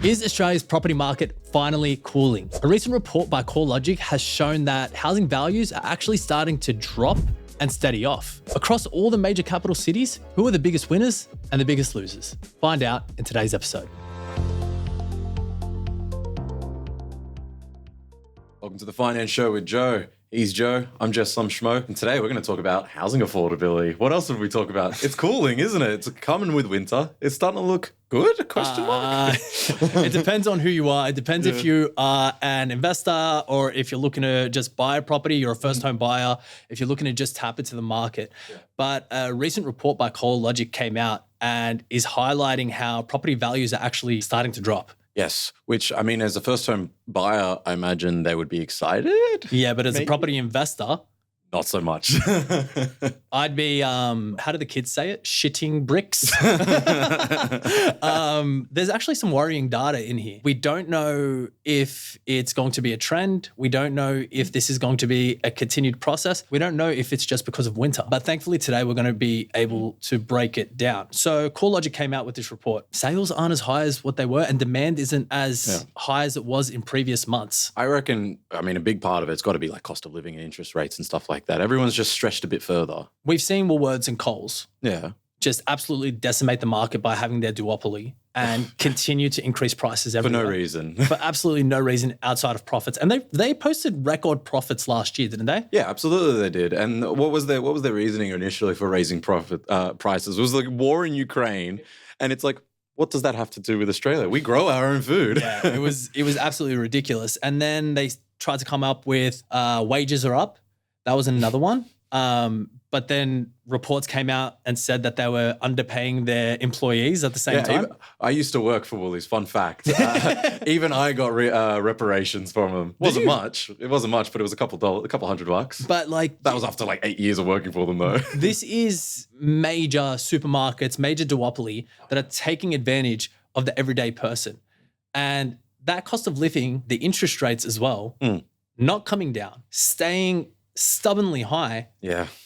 Is Australia's property market finally cooling? A recent report by CoreLogic has shown that housing values are actually starting to drop and steady off. Across all the major capital cities, who are the biggest winners and the biggest losers? Find out in today's episode. Welcome to the Finance Show with Joe. He's Joe, I'm just some schmo, and today we're going to talk about housing affordability. What else would we talk about? It's cooling, isn't it? It's coming with winter. It's starting to look good? Question mark? It depends on who you are. It depends if you are an investor or if you're looking to just buy a property, you're a first home buyer, if you're looking to just tap into the market. Yeah. But a recent report by CoreLogic came out and is highlighting how property values are actually starting to drop. Yes, which, I mean, as a first-home buyer, I imagine they would be excited. Yeah, but as a property investor... Not so much. I'd be, how do the kids say it? Shitting bricks. There's actually some worrying data in here. We don't know if it's going to be a trend. We don't know if this is going to be a continued process. We don't know if it's just because of winter. But thankfully today we're going to be able to break it down. So CoreLogic came out with this report. Sales aren't as high as what they were and demand isn't as high as it was in previous months. I reckon, I mean, a big part of it's got to be like cost of living and interest rates and stuff like that. Everyone's just stretched a bit further. We've seen Woolworths and Coles just absolutely decimate the market by having their duopoly and continue to increase prices everywhere. For no reason. For absolutely no reason outside of profits. And they posted record profits last year, didn't they? Yeah, absolutely they did. And what was their reasoning initially for raising prices? It was like war in Ukraine. And it's like, what does that have to do with Australia? We grow our own food. Yeah, it was absolutely ridiculous. And then they tried to come up with wages are up. That was another one. But then reports came out and said that they were underpaying their employees at the same time. I used to work for Woolies. Fun fact. Even I got reparations from them. It wasn't much, but it was a couple $100. But like that was after like 8 years of working for them, though. This is major supermarkets, major duopoly that are taking advantage of the everyday person, and that cost of living, the interest rates as well, not coming down, staying stubbornly high,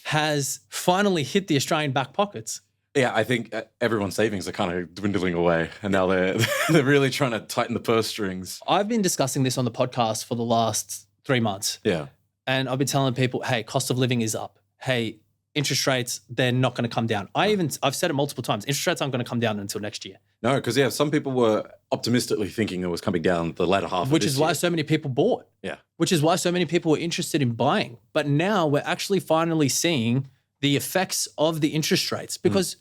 has finally hit the Australian back pockets. Yeah, I think everyone's savings are kind of dwindling away, and now they're really trying to tighten the purse strings. I've been discussing this on the podcast for the last 3 months. Yeah. And I've been telling people, hey, cost of living is up. Hey, interest rates, they're not going to come down. I've said it multiple times. Interest rates aren't going to come down until next year. No, because some people were optimistically thinking it was coming down the latter half of Which is why so many people bought. Yeah. Which is why so many people were interested in buying. But now we're actually finally seeing the effects of the interest rates, because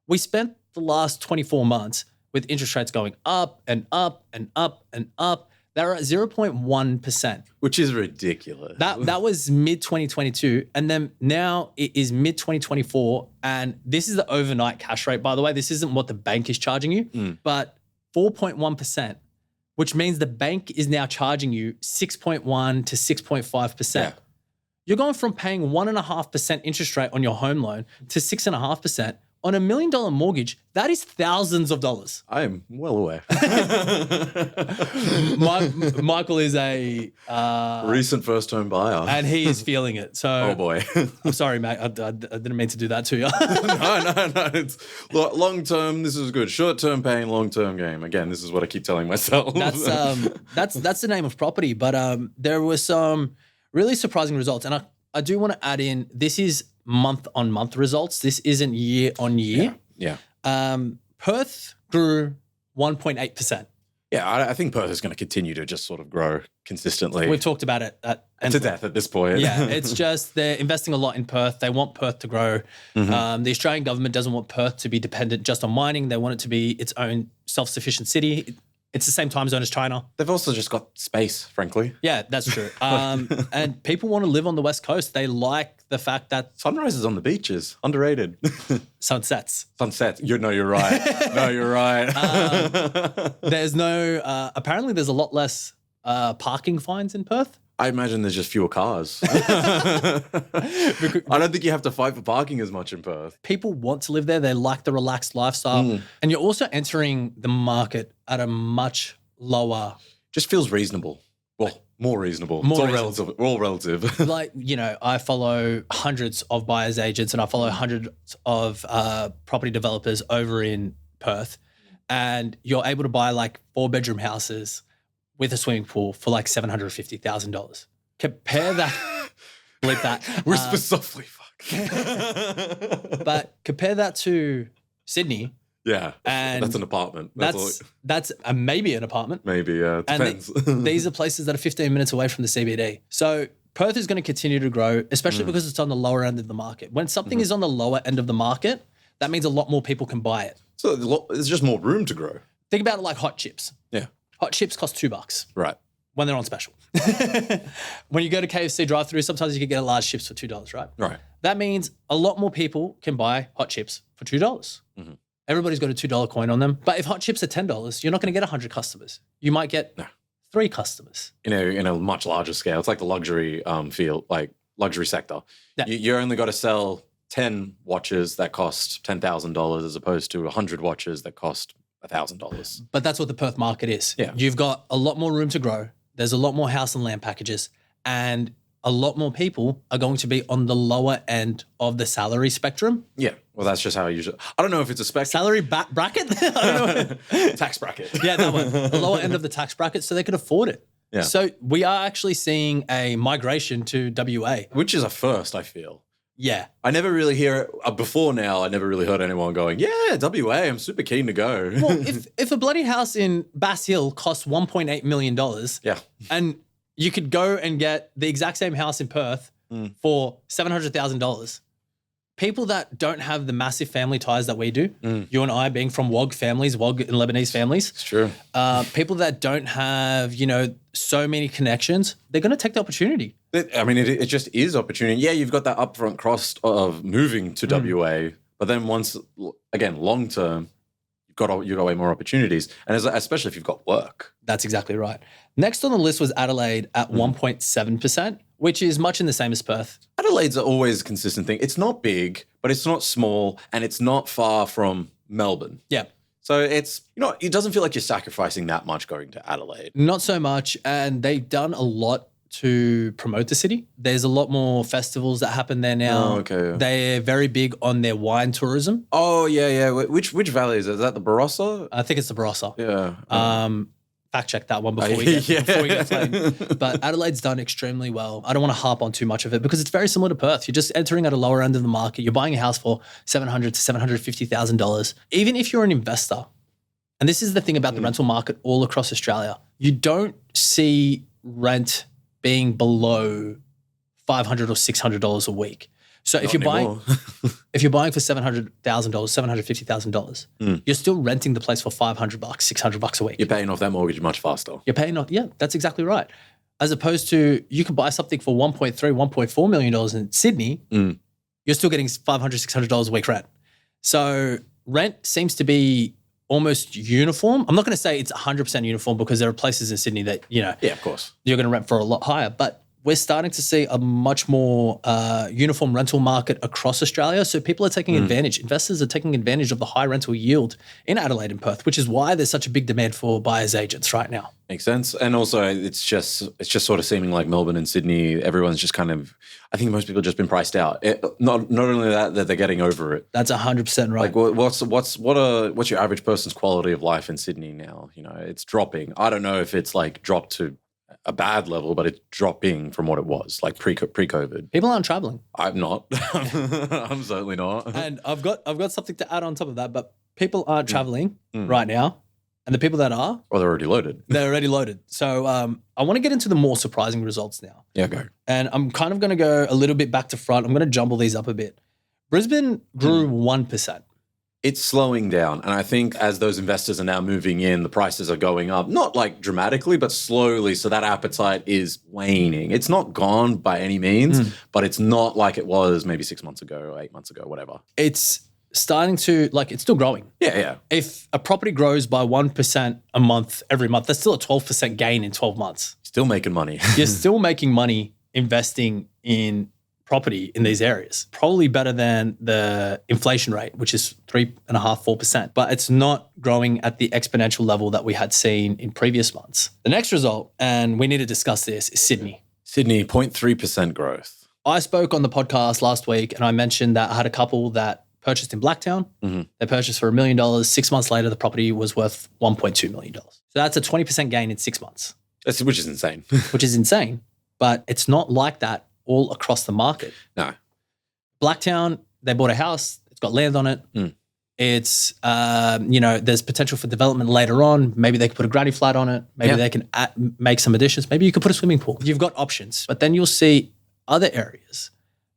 we spent the last 24 months with interest rates going up and up and up and up. They're at 0.1%. Which is ridiculous. That was mid-2022. And then now it is mid-2024. And this is the overnight cash rate, by the way. This isn't what the bank is charging you, but 4.1%, which means the bank is now charging you 6.1 to 6.5%. Yeah. You're going from paying 1.5% interest rate on your home loan to 6.5%. On $1 million mortgage, that is thousands of dollars. I am well aware. Michael is a... recent first-home buyer. And he is feeling it. So, oh, boy. I'm sorry, mate. I didn't mean to do that to you. No. It's long-term, this is good. Short-term pain, long-term game. Again, this is what I keep telling myself. That's the name of property. But there were some really surprising results. And I do want to add in, this is month-on-month results. This isn't year-on-year. Yeah. Perth grew 1.8%. Yeah, I think Perth is going to continue to just sort of grow consistently. We've talked about it to death at this point. Yeah, it's just they're investing a lot in Perth. They want Perth to grow. The Australian government doesn't want Perth to be dependent just on mining. They want it to be its own self-sufficient city. It's the same time zone as China. They've also just got space, frankly. Yeah, that's true. And people want to live on the West Coast. They like the fact that... Sunrises on the beaches, underrated. Sunsets. You're right. No, you're right. There's no... apparently there's a lot less parking fines in Perth. I imagine there's just fewer cars. I don't think you have to fight for parking as much in Perth. People want to live there. They like the relaxed lifestyle. And you're also entering the market at a much lower... Just feels reasonable. Well, more reasonable. It's all relative. Like, I follow hundreds of buyers agents and I follow hundreds of property developers over in Perth. and you're able to buy like 4-bedroom houses with a swimming pool for like $750,000. Compare that, bleep that. Whisper softly, fuck. But compare that to Sydney. Yeah, and that's an apartment. That's maybe an apartment. Maybe, yeah, it depends. And these are places that are 15 minutes away from the CBD. So Perth is going to continue to grow, especially because it's on the lower end of the market. When something is on the lower end of the market, that means a lot more people can buy it. So there's just more room to grow. Think about it like hot chips. Yeah. Hot chips cost $2. Right. When they're on special. When you go to KFC drive-through, sometimes you can get a large chips for $2, right? Right. That means a lot more people can buy hot chips for $2. Everybody's got a $2 coin on them. But if hot chips are $10, you're not going to get 100 customers. You might get 3 customers. In a much larger scale. It's like the luxury field, like luxury sector. Yeah. You only got to sell 10 watches that cost $10,000 as opposed to 100 watches that cost $1,000. But that's what the Perth market is. Yeah. You've got a lot more room to grow. There's a lot more house and land packages, and a lot more people are going to be on the lower end of the salary spectrum. Yeah. Well, that's just how I usually. I don't know if it's a spectrum. Salary bracket? I don't know. Tax bracket. Yeah, that one. The lower end of the tax bracket, so they could afford it. Yeah. So we are actually seeing a migration to WA. Which is a first, I feel. Yeah. I never really hear it. Before now, I never really heard anyone going, yeah, WA, I'm super keen to go. Well, if a bloody house in Bass Hill costs $1.8 million, yeah, and you could go and get the exact same house in Perth for $700,000, people that don't have the massive family ties that we do, you and I being from WOG families, WOG and Lebanese families. It's true. People that don't have, so many connections, they're going to take the opportunity. I mean, it just is opportunity. Yeah, you've got that upfront cost of moving to WA, but then long term, you've got way more opportunities, and especially if you've got work. That's exactly right. Next on the list was Adelaide at 1.7%, which is much in the same as Perth. Adelaide's always a consistent thing. It's not big, but it's not small, and it's not far from Melbourne. Yeah. So it's, it doesn't feel like you're sacrificing that much going to Adelaide. Not so much, and they've done a lot to promote the city. There's a lot more festivals that happen there now. Oh, okay. Yeah. They're very big on their wine tourism. Oh, yeah. Which valley is it? Is that the Barossa? I think it's the Barossa. Yeah. Fact check that one before we get flamed. But Adelaide's done extremely well. I don't want to harp on too much of it because it's very similar to Perth. You're just entering at a lower end of the market. You're buying a house for $700,000 to $750,000. Even if you're an investor, and this is the thing about the rental market all across Australia, you don't see rent being below $500 or $600 a week. So if you're buying for $700,000, $750,000, you're still renting the place for $500, $600 a week. You're paying off that mortgage much faster. You're paying off, yeah, that's exactly right. As opposed to you can buy something for $1.3, $1.4 million in Sydney, you're still getting $500, $600 a week rent. So rent seems to be almost uniform. I'm not going to say it's 100% uniform because there are places in Sydney that, yeah, of course, you're going to rent for a lot higher, but we're starting to see a much more uniform rental market across Australia. So people are taking advantage. Investors are taking advantage of the high rental yield in Adelaide and Perth, which is why there's such a big demand for buyers agents right now. Makes sense. And also it's just sort of seeming like Melbourne and Sydney, everyone's just kind of, I think most people have just been priced out. Not only that they're getting over it. That's 100% right. Like what's your average person's quality of life in Sydney now? It's dropping. I don't know if it's like dropped to a bad level, but it's dropping from what it was like pre-COVID. People aren't traveling. I'm not. I'm certainly not. And I've got something to add on top of that, but people aren't traveling right now. And the people that are, well, they're already loaded. They're already loaded. So I want to get into the more surprising results now. Yeah, go. And I'm kind of going to go a little bit back to front. I'm going to jumble these up a bit. Brisbane grew 1%. It's slowing down. And I think as those investors are now moving in, the prices are going up, not like dramatically, but slowly. So that appetite is waning. It's not gone by any means, but it's not like it was maybe 6 months ago or 8 months ago, whatever. It's starting to, it's still growing. Yeah. If a property grows by 1% a month every month, that's still a 12% gain in 12 months. Still making money. You're still making money investing in property in these areas. Probably better than the inflation rate, which is 3.5%, 4%. But it's not growing at the exponential level that we had seen in previous months. The next result, and we need to discuss this, is Sydney. Sydney, 0.3% growth. I spoke on the podcast last week and I mentioned that I had a couple that purchased in Blacktown. They purchased for $1 million. 6 months later, the property was worth $1.2 million. So that's a 20% gain in 6 months. Which is insane. Which is insane. But it's not like that all across the market. No. Blacktown, they bought a house. It's got land on it. It's, there's potential for development later on. Maybe they could put a granny flat on it. Maybe they can make some additions. Maybe you could put a swimming pool. You've got options. But then you'll see other areas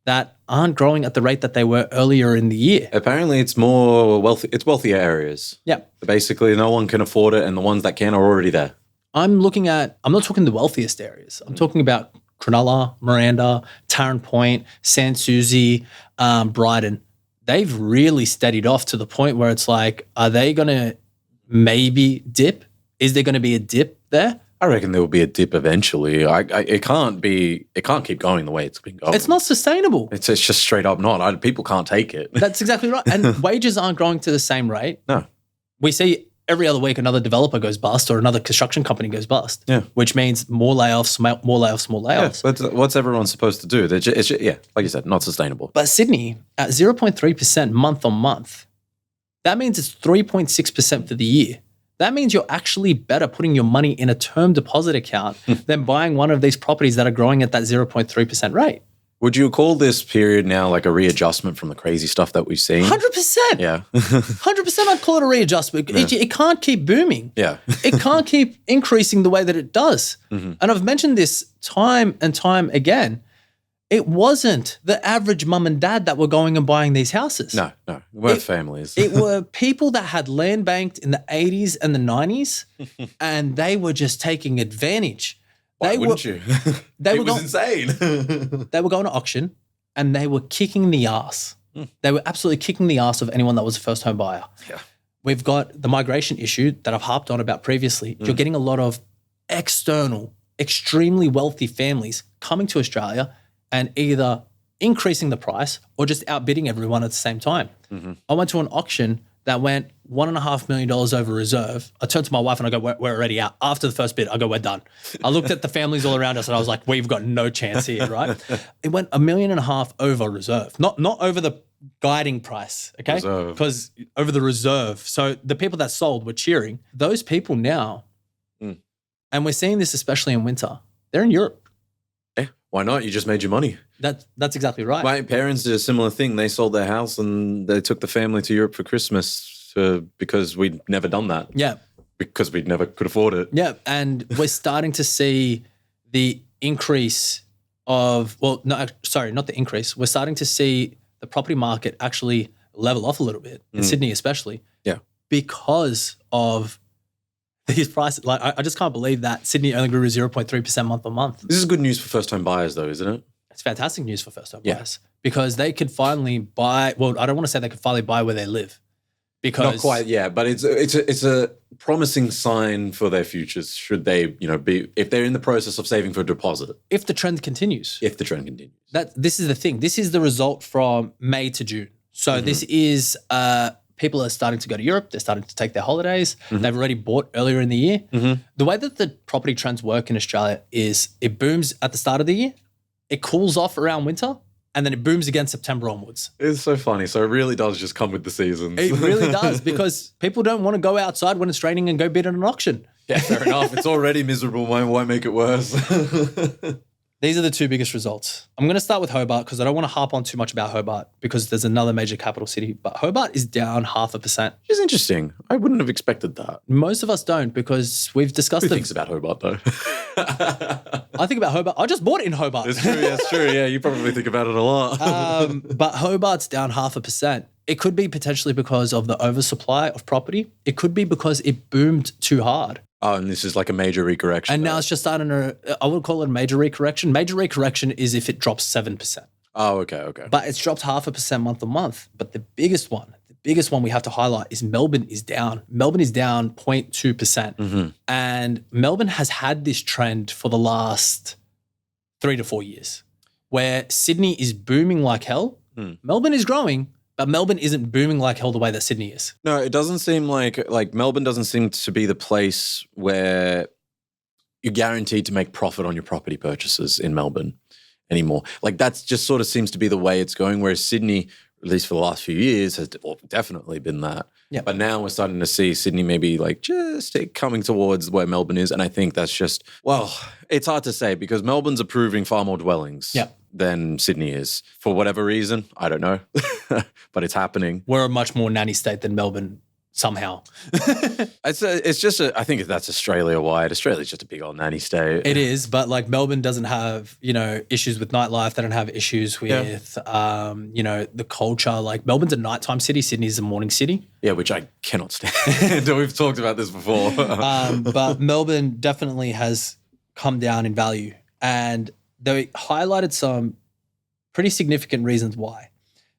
that aren't growing at the rate that they were earlier in the year. Apparently it's more wealthy. It's wealthier areas. Yeah. Basically, no one can afford it, and the ones that can are already there. I'm not talking the wealthiest areas. I'm talking about Cronulla, Miranda, Tarrant Point, Sans Souci, Brighton. They've really steadied off to the point where it's like, are they going to maybe dip? Is there going to be a dip there? I reckon there will be a dip eventually. It can't keep going the way it's been going. It's not sustainable. It's just straight up not. People can't take it. That's exactly right. And wages aren't growing to the same rate. No. We see every other week another developer goes bust or another construction company goes bust. Yeah. Which means more layoffs, more layoffs, more layoffs. Yeah, but what's everyone supposed to do? It's just, like you said, not sustainable. But Sydney, at 0.3% month on month, that means it's 3.6% for the year. That means you're actually better putting your money in a term deposit account than buying one of these properties that are growing at that 0.3% rate. Would you call this period now like a readjustment from the crazy stuff that we've seen? 100%. Yeah. 100% I'd call it a readjustment. Yeah. It can't keep booming. Yeah. It can't keep increasing the way that it does. And I've mentioned this time and time again. It wasn't the average mum and dad that were going and buying these houses. No. It weren't families. It were people that had land banked in the 80s and the 90s, and they were just taking advantage. Why wouldn't you? It was insane. They were going to auction, and they were kicking the ass. They were absolutely kicking the ass of anyone that was a first home buyer. Yeah. We've got the migration issue that I've harped on about previously. You're getting a lot of external, extremely wealthy families coming to Australia and either increasing the price or just outbidding everyone at the same time. I went to an auction that went $1.5 million over reserve. I turned to my wife and I go, we're already out. After the first bid, I go, we're done. I looked at the families all around us and I was like, we've got no chance here, right? It went $1.5 million over reserve, not over the guiding price, okay? Because over the reserve. So the people that sold were cheering. Those people now, and we're seeing this especially in winter, they're in Europe. Why not? You just made your money. That's exactly right. My parents did a similar thing. They sold their house and they took the family to Europe for Christmas because we'd never done that. Yeah. Because we'd never could afford it. Yeah. And we're starting to see the increase of, not the increase. We're starting to see the property market actually level off a little bit, in Sydney especially. Yeah. Because of these prices. Like, I just can't believe that Sydney only grew 0.3% month on month. This is good news for first-time buyers though, isn't it? It's fantastic news for first-time buyers because they could finally buy, I don't want to say they could finally buy where they live. Because not quite, but it's a promising sign for their futures should they, be, if they're in the process of saving for a deposit. If the trend continues. This is the thing. This is the result from May to June. So this is people are starting to go to Europe. They're starting to take their holidays. They've already bought earlier in the year. The way that the property trends work in Australia is it booms at the start of the year, it cools off around winter, and then it booms again September onwards. It's so funny. So it really does just come with the seasons. It really does because people don't want to go outside when it's raining and go bid at an auction. Yeah, fair enough. It's already miserable. Why make it worse? These are the two biggest results. I'm going to start with Hobart because I don't want to harp on too much about Hobart because there's another major capital city. But Hobart is down 0.5%. Which is interesting. I wouldn't have expected that. Most of us don't because we've discussed Who thinks about Hobart though? I think about Hobart. I just bought it in Hobart. That's true. Yeah, you probably think about it a lot. But Hobart's down 0.5%. It could be potentially because of the oversupply of property. It could be because it boomed too hard. Oh, and this is like a major recorrection. And now it's just starting I would call it a major recorrection. Major recorrection is if it drops 7%. Oh, okay. But it's dropped 0.5% month on month. But the biggest one we have to highlight is Melbourne is down. Melbourne is down 0.2%. And Melbourne has had this trend for the last 3 to 4 years where Sydney is booming like hell. Melbourne is growing, but Melbourne isn't booming like hell the way that Sydney is. No, it doesn't seem like Melbourne doesn't seem to be the place where you're guaranteed to make profit on your property purchases in Melbourne anymore. Like that's just sort of seems to be the way it's going, whereas Sydney at least for the last few years, has definitely been that. Yeah. But now we're starting to see Sydney maybe like just coming towards where Melbourne is. And I think that's just, well, it's hard to say because Melbourne's approving far more dwellings than Sydney is. For whatever reason, I don't know, but it's happening. We're a much more nanny state than Melbourne somehow. It's just, I think that's Australia-wide. Australia's just a big old nanny state. It is, but like Melbourne doesn't have, issues with nightlife. They don't have issues with, the culture. Like Melbourne's a nighttime city. Sydney's a morning city. Yeah, which I cannot stand. We've talked about this before. But Melbourne definitely has come down in value. And they highlighted some pretty significant reasons why.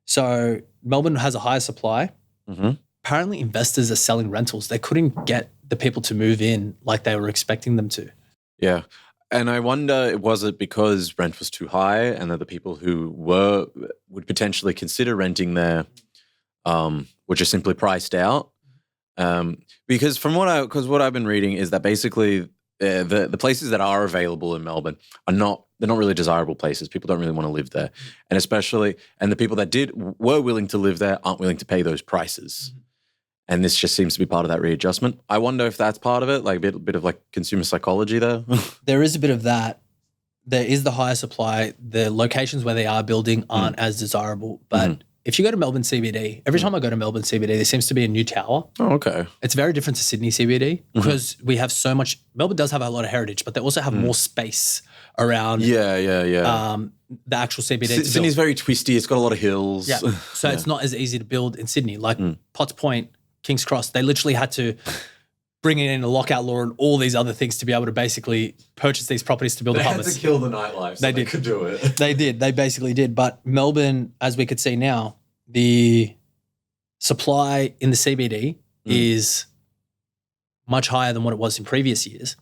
So Melbourne has a higher supply. Mm-hmm. Apparently investors are selling rentals. They couldn't get the people to move in like they were expecting them to. Yeah. And I wonder, was it because rent was too high and that the people who would potentially consider renting there were just simply priced out? Because what I've been reading is that basically the places that are available in Melbourne they're not really desirable places. People don't really want to live there. And the people that were willing to live there aren't willing to pay those prices. And this just seems to be part of that readjustment. I wonder if that's part of it, like a bit of like consumer psychology there. There is a bit of that. There is the higher supply. The locations where they are building aren't as desirable. But if you go to Melbourne CBD, every time I go to Melbourne CBD, there seems to be a new tower. Oh, okay. It's very different to Sydney CBD because we have so much. Melbourne does have a lot of heritage, but they also have more space around. Yeah. The actual CBD. Sydney's very twisty. It's got a lot of hills. Yeah. So it's not as easy to build in Sydney. Like Potts Point, King's Cross, they literally had to bring in a lockout law and all these other things to be able to basically purchase these properties to build apartments. They had to kill the nightlife so they could do it. They did. They basically did. But Melbourne, as we could see now, the supply in the CBD is much higher than what it was in previous years.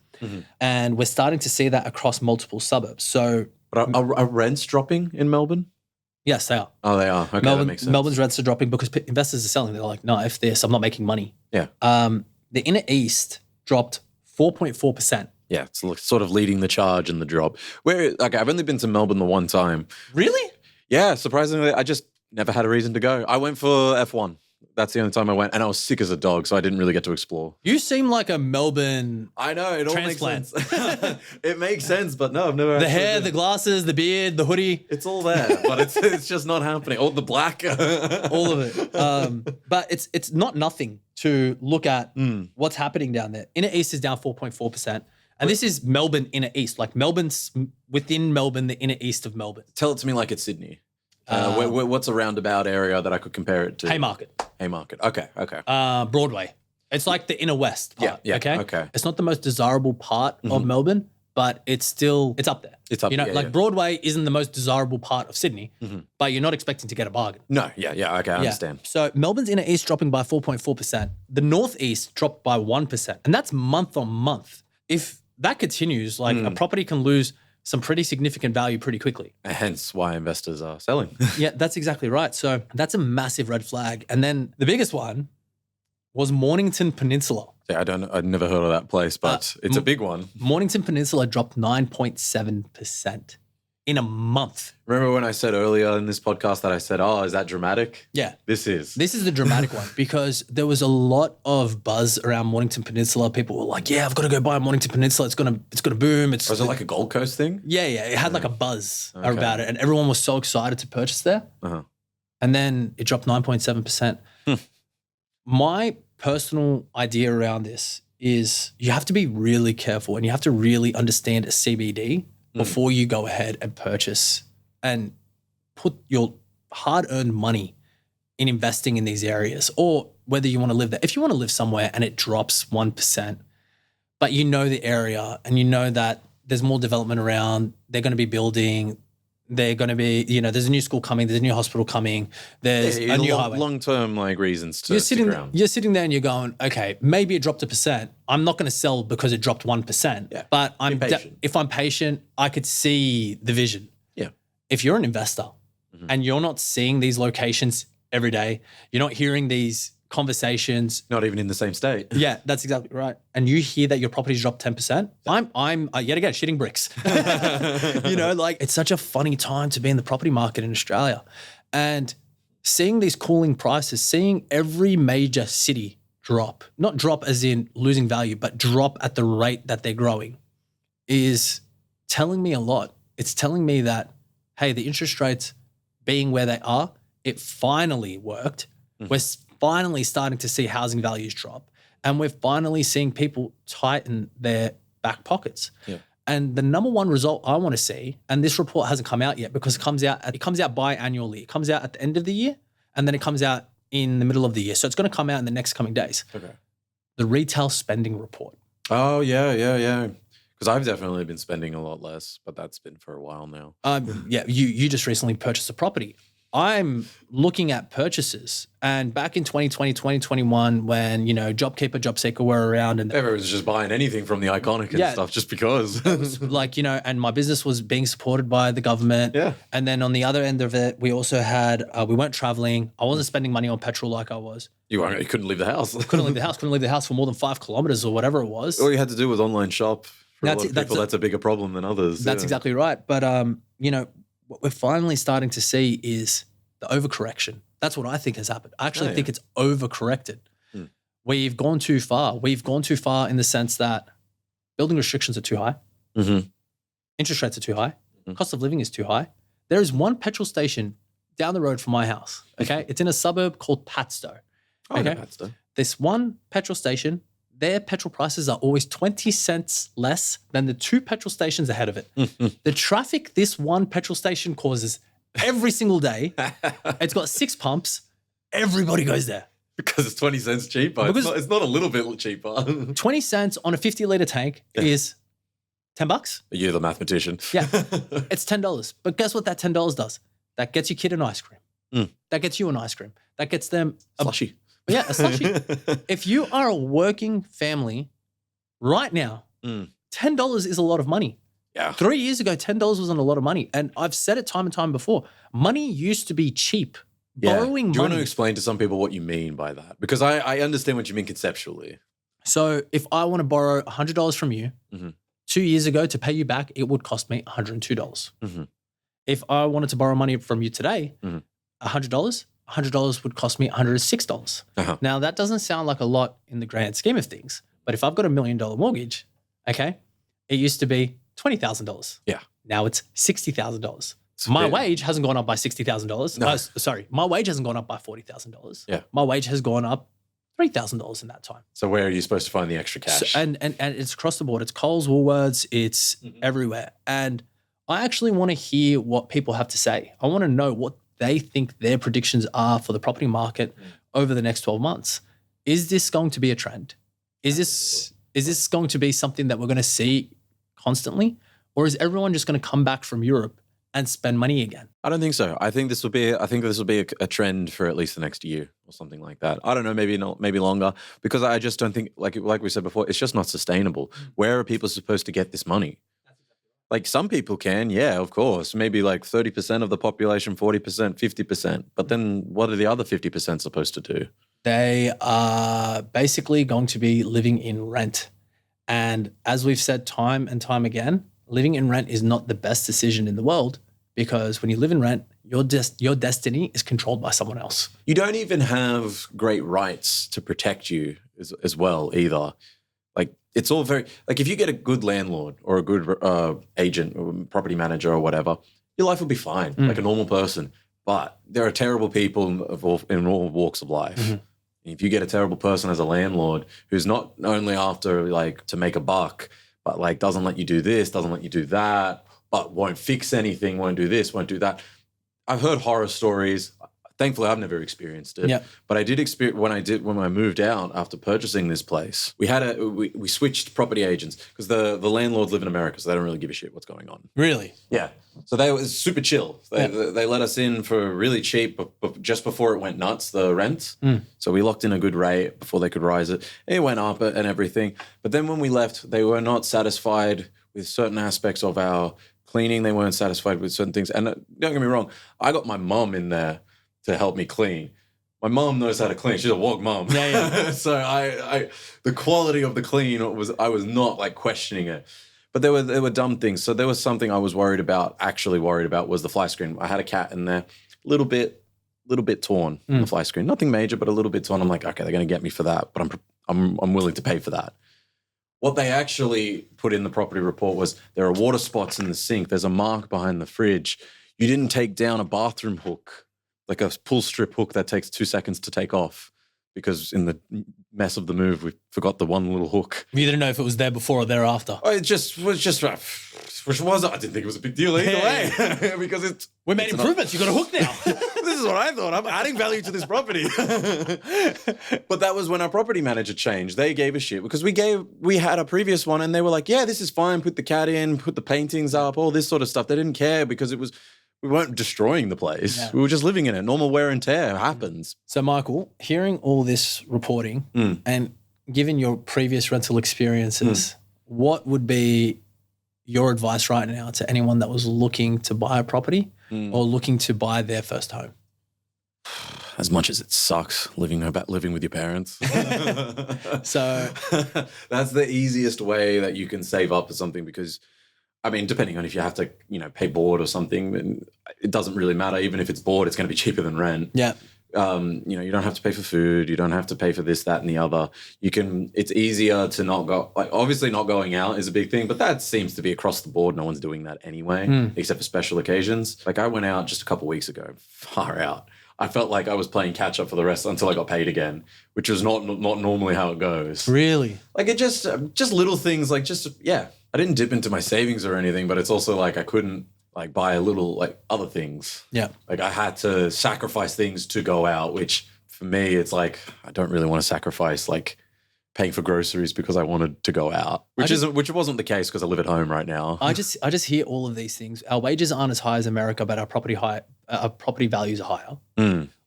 And we're starting to see that across multiple suburbs. So, but are rents dropping in Melbourne? Yes, they are. Oh, they are. Okay, that makes sense. Melbourne's rents are dropping because investors are selling. They're like, no, if this, I'm not making money. Yeah. The inner east dropped 4.4%. Yeah, it's sort of leading the charge in the drop. I've only been to Melbourne the one time. Really? Yeah, surprisingly, I just never had a reason to go. I went for F1. That's the only time I went, and I was sick as a dog, so I didn't really get to explore. You seem like a Melbourne I know, it all transplant. makes sense. It makes sense, but no, I've never The hair, the glasses, the beard, the hoodie. It's all there, but it's just not happening. Oh, the black. All of it. But it's not nothing to look at what's happening down there. Inner East is down 4.4%. And this is Melbourne Inner East. Like Melbourne's within Melbourne, the Inner East of Melbourne. Tell it to me like it's Sydney. What's a roundabout area that I could compare it to? Haymarket. Okay. Broadway. It's like the inner west part. Yeah. Okay. Okay. It's not the most desirable part of Melbourne, but it's up there. It's up. Broadway isn't the most desirable part of Sydney, but you're not expecting to get a bargain. No. Yeah. Okay. I understand. So Melbourne's inner east dropping by 4.4%. The northeast dropped by 1%, and that's month on month. If that continues, like a property can lose some pretty significant value pretty quickly. And hence why investors are selling. Yeah, that's exactly right. So that's a massive red flag. And then the biggest one was Mornington Peninsula. Yeah, I'd never heard of that place, but it's a big one. Mornington Peninsula dropped 9.7% in a month. Remember when I said earlier in this podcast that I said, oh, is that dramatic? Yeah. This is the dramatic one because there was a lot of buzz around Mornington Peninsula. People were like, yeah, I've got to go buy Mornington Peninsula. It's gonna boom. Was it like a Gold Coast thing? Yeah. It had like a buzz about it and everyone was so excited to purchase there. And then it dropped 9.7%. My personal idea around this is you have to be really careful and you have to really understand a CBD before you go ahead and purchase and put your hard-earned money in investing in these areas, or whether you want to live there. If you want to live somewhere and it drops 1%, but you know the area and you know that there's more development around, they're going to be building, they're going to be, there's a new school coming, there's a new hospital coming, there's a new highway. Long-term reasons to stick around. You're sitting there and you're going, okay, maybe it dropped 1%. I'm not going to sell because it dropped 1%. Yeah. But patient. If I'm patient, I could see the vision. Yeah. If you're an investor and you're not seeing these locations every day, you're not hearing these conversations. Not even in the same state. Yeah, that's exactly right. And you hear that your property's dropped 10%. I'm yet again shitting bricks. It's such a funny time to be in the property market in Australia. And seeing these cooling prices, seeing every major city drop, not drop as in losing value, but drop at the rate that they're growing, is telling me a lot. It's telling me that, hey, the interest rates being where they are, it finally worked. We're finally starting to see housing values drop, and we're finally seeing people tighten their back pockets. Yeah. And the number one result I want to see, and this report hasn't come out yet because it comes out biannually. It comes out at the end of the year, and then it comes out in the middle of the year. So it's going to come out in the next coming days. Okay. The retail spending report. Oh, yeah. Because I've definitely been spending a lot less, but that's been for a while now. Yeah, you just recently purchased a property. I'm looking at purchases, and back in 2020, 2021, when, JobKeeper, JobSeeker were around, and Everyone's just buying anything from the Iconic and stuff just because. and my business was being supported by the government. Yeah. And then on the other end of it, we also had, we weren't traveling. I wasn't spending money on petrol like I was. You couldn't leave the house. Couldn't leave the house for more than 5 kilometers or whatever it was. All you had to do was online shop. For a lot of people, that's a bigger problem than others. That's exactly right. But, what we're finally starting to see is the overcorrection. That's what I think has happened. I actually think it's overcorrected. We've gone too far. We've gone too far in the sense that building restrictions are too high. Interest rates are too high. Cost of living is too high. There is one petrol station down the road from my house. Okay. It's in a suburb called Padstow. Okay. Padstow. This one petrol station, their petrol prices are always 20 cents less than the 2 petrol stations ahead of it. The traffic this one petrol station causes every single day, it's got 6 pumps. Everybody goes there. Because it's 20 cents cheaper. It's not a little bit cheaper. 20 cents on a 50-litre tank is $10. You're the mathematician. Yeah, it's $10. But guess what that $10 does? That gets your kid an ice cream. That gets you an ice cream. That gets them a slushy. Yeah, a slushie. If you are a working family right now, $10 is a lot of money. Yeah. 3 years ago, $10 wasn't a lot of money. And I've said it time and time before. Money used to be cheap. Borrowing money. Do you want to explain to some people what you mean by that? Because I understand what you mean conceptually. So if I want to borrow $100 from you, 2 years ago to pay you back, it would cost me $102. If I wanted to borrow money from you today, $100 would cost me $106. Now, that doesn't sound like a lot in the grand scheme of things, but if I've got $1 million mortgage, okay, it used to be $20,000. Yeah. Now it's $60,000. My wage hasn't gone up by $60,000. No. Sorry, my wage hasn't gone up by $40,000. Yeah. My wage has gone up $3,000 in that time. So where are you supposed to find the extra cash? So, and it's across the board. It's Coles, Woolworths, it's everywhere. And I actually want to hear what people have to say. I want to know what they think their predictions are for the property market over the next 12 months. Is this going to be a trend? Is this going to be something that we're going to see constantly? Or is everyone just going to come back from Europe and spend money again? I don't think so. I think this will be a trend for at least the next year or something like that. I don't know, maybe longer, because I just don't think, like we said before, it's just not sustainable. Where are people supposed to get this money? Like some people can, yeah, of course, maybe like 30% of the population, 40%, 50%. But then what are the other 50% supposed to do? They are basically going to be living in rent. And as we've said time and time again, living in rent is not the best decision in the world, because when you live in rent, your destiny is controlled by someone else. You don't even have great rights to protect you as well either. Like it's all very, like if you get a good landlord or a good agent or property manager or whatever, your life will be fine, like a normal person. But there are terrible people in all walks of life. If you get a terrible person as a landlord who's not only after like to make a buck, but like doesn't let you do this, doesn't let you do that, but won't fix anything, won't do this, won't do that. I've heard horror stories. Thankfully, I've never experienced it. Yep. But I did experience when I moved out after purchasing this place. We switched property agents because the landlords live in America, so they don't really give a shit what's going on. Really? Yeah. So they were super chill. They let us in for really cheap, but just before it went nuts, the rent. So we locked in a good rate before they could rise it. It went up and everything. But then when we left, they were not satisfied with certain aspects of our cleaning. They weren't satisfied with certain things. And don't get me wrong, I got my mum in there to help me clean. My mom knows how to clean. She's a wog mom. Yeah. So I the quality of the clean I was not like questioning it. But there were dumb things. So there was something I was actually worried about was the fly screen. I had a cat in there, little bit little bit torn on the fly screen. Nothing major, but a little bit torn. I'm like, okay, they're going to get me for that, but I'm willing to pay for that. What they actually put in the property report was there are water spots in the sink. There's a mark behind the fridge. You didn't take down a bathroom hook, like a pull strip hook that takes 2 seconds to take off, because in the mess of the move, we forgot the one little hook. You didn't know if it was there before or thereafter. Oh, it just was which was, I didn't think it was a big deal either way, because we made improvements. You got a hook now. This is what I thought. I'm adding value to this property. But that was when our property manager changed. They gave a shit because we had a previous one and they were like, yeah, this is fine. Put the cat in, put the paintings up, all this sort of stuff. They didn't care because we weren't destroying the place. Yeah. We were just living in it. Normal wear and tear happens. So Michael, hearing all this reporting and given your previous rental experiences, what would be your advice right now to anyone that was looking to buy a property or looking to buy their first home? As much as it sucks living with your parents. So that's the easiest way that you can save up for something, because I mean, depending on if you have to, pay board or something, it doesn't really matter. Even if it's board, it's going to be cheaper than rent. Yeah. You don't have to pay for food. You don't have to pay for this, that, and the other. It's easier to not go, obviously not going out is a big thing, but that seems to be across the board. No one's doing that anyway, except for special occasions. Like I went out just a couple of weeks ago, far out. I felt like I was playing catch up for the rest until I got paid again, which was not normally how it goes. Really? Like it just little things like I didn't dip into my savings or anything, but it's also like I couldn't buy a little other things. Yeah. Like I had to sacrifice things to go out, which for me, it's like, I don't really want to sacrifice paying for groceries because I wanted to go out, which wasn't the case because I live at home right now. I just hear all of these things. Our wages aren't as high as America, but our property values are higher.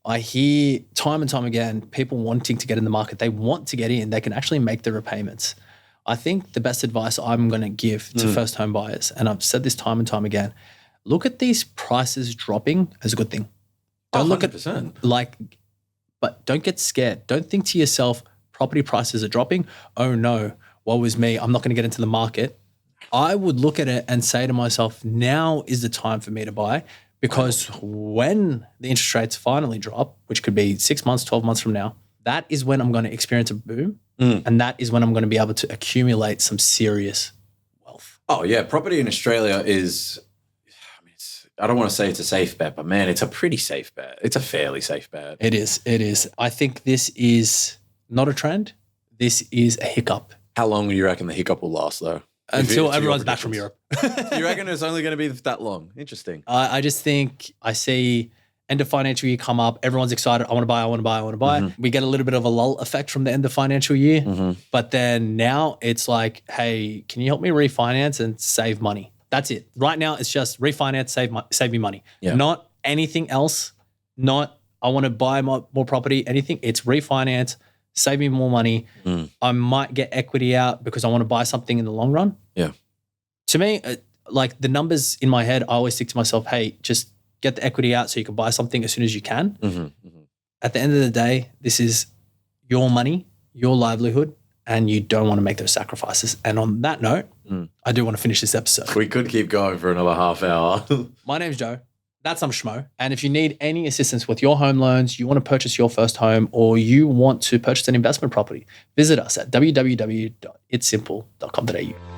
I hear time and time again, people wanting to get in the market. They want to get in. They can actually make the repayments. I think the best advice I'm going to give to first home buyers, and I've said this time and time again, look at these prices dropping as a good thing. Don't look at but don't get scared. Don't think to yourself, property prices are dropping. Oh no, woe is me. I'm not going to get into the market. I would look at it and say to myself, now is the time for me to buy, because when the interest rates finally drop, which could be 6 months, 12 months from now, that is when I'm going to experience a boom. And that is when I'm going to be able to accumulate some serious wealth. Oh yeah. Property in Australia is, I don't want to say it's a safe bet, but man, it's a pretty safe bet. It's a fairly safe bet. It is. I think this is not a trend. This is a hiccup. How long do you reckon the hiccup will last though? Until everyone's back from Europe. You reckon it's only going to be that long? Interesting. I just think I see end of financial year come up. Everyone's excited. I want to buy. We get a little bit of a lull effect from the end of financial year. But then now it's like, hey, can you help me refinance and save money? That's it. Right now it's just refinance, save me money. Yeah. Not anything else. Not I want to buy more property, anything. It's refinance, save me more money. I might get equity out because I want to buy something in the long run. Yeah. To me, the numbers in my head, I always think to myself, hey, just get the equity out so you can buy something as soon as you can. At the end of the day, this is your money, your livelihood, and you don't want to make those sacrifices. And on that note, I do want to finish this episode. We could keep going for another half hour. My name's Joe. That's Schmo. And if you need any assistance with your home loans, you want to purchase your first home, or you want to purchase an investment property, visit us at www.itsimple.com.au.